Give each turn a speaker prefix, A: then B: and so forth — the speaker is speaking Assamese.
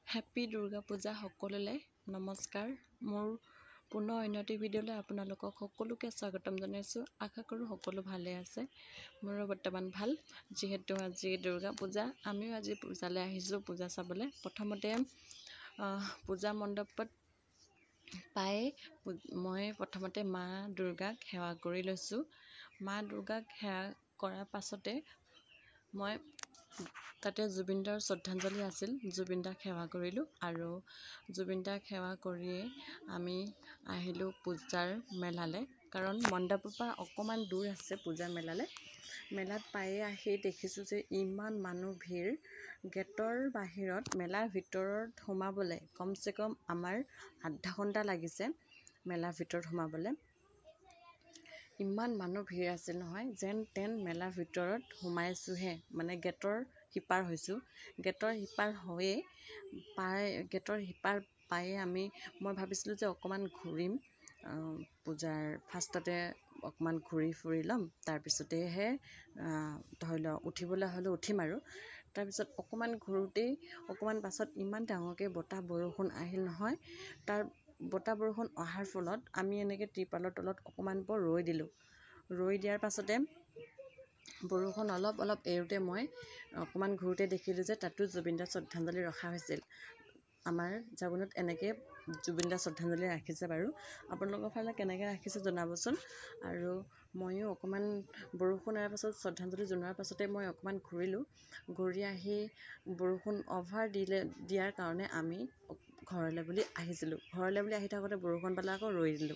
A: হেপী দুৰ্গা পূজা সকলোলৈ নমস্কাৰ। মোৰ পুনৰ অন্য এটি ভিডিঅ'লৈ আপোনালোকক সকলোকে স্বাগতম জনাইছোঁ। আশা কৰোঁ সকলো ভালে আছে। মোৰো বৰ্তমান ভাল, যিহেতু আজি দুৰ্গা পূজা। আমিও আজি পূজালৈ আহিছোঁ, পূজা চাবলৈ। প্ৰথমতে পূজা মণ্ডপত মই প্ৰথমতে মা দুৰ্গাক সেৱা কৰি লৈছোঁ। মা দুৰ্গাক সেৱা কৰাৰ পাছতে মই তাতে জুবিনদাৰ শ্ৰদ্ধাঞ্জলি আছিল, জুবিনদাক সেৱা কৰিলোঁ। আৰু জুবিনদাক সেৱা কৰিয়ে আমি আহিলোঁ পূজাৰ মেলালৈ, কাৰণ মণ্ডপৰ পৰা অকণমান দূৰ আছে পূজা মেলালৈ। মেলাত পায়ে আহি দেখিছোঁ যে ইমান মানুহ ভিৰ। গেটৰ বাহিৰত মেলাৰ ভিতৰত সোমাবলৈ কমচে কম আমাৰ আধা ঘণ্টা লাগিছে মেলাৰ ভিতৰত সোমাবলৈ। ইমান মানুহ ভিৰ আছিল নহয়, যেন তেন মেলাৰ ভিতৰত সোমাইছোঁহে, মানে গেটৰ সিপাৰ হৈছোঁ। গেটৰ সিপাৰ হৈয়ে গেটৰ সিপাৰ পায়ে মই ভাবিছিলোঁ যে অকণমান ঘূৰিম, পূজাৰ ফাৰ্ষ্টতে অকণমান ঘূৰি ফুৰি ল'ম, তাৰপিছতেহে ধৰি লওক উঠিবলৈ হ'লে উঠিম আৰু। তাৰপিছত অকণমান ঘূৰোঁতেই অকণমান পাছত ইমান ডাঙৰকৈ বতাহ বৰষুণ আহিল নহয়। তাৰ বতাহ বৰষুণ অহাৰ ফলত আমি এনেকৈ ত্ৰিপালৰ তলত অকণমান পৰ ৰৈ দিলোঁ। ৰৈ দিয়াৰ পাছতে বৰষুণ অলপ এৰোঁতে মই অকণমান ঘূৰোঁতে দেখিলোঁ যে তাতো জুবিনদাৰ শ্ৰদ্ধাঞ্জলি ৰখা হৈছিল। আমাৰ জাগোনত এনেকৈ জুবিনদাৰ শ্ৰদ্ধাঞ্জলি ৰাখিছে বাৰু। আপোনালোকৰ ফালে কেনেকৈ ৰাখিছে জনাবচোন। আৰু ময়ো অকণমান বৰষুণ এৰাৰ পাছত শ্ৰদ্ধাঞ্জলি জনোৱাৰ পাছতে মই অকণমান ঘূৰিলোঁ। ঘূৰি আহি বৰষুণ অভাৰ দিয়াৰ কাৰণে আমি ঘৰলৈ বুলি আহিছিলোঁ। ঘৰলৈ বুলি আহি থাকোঁতে বৰষুণ পালে আকৌ ৰৈ দিলোঁ।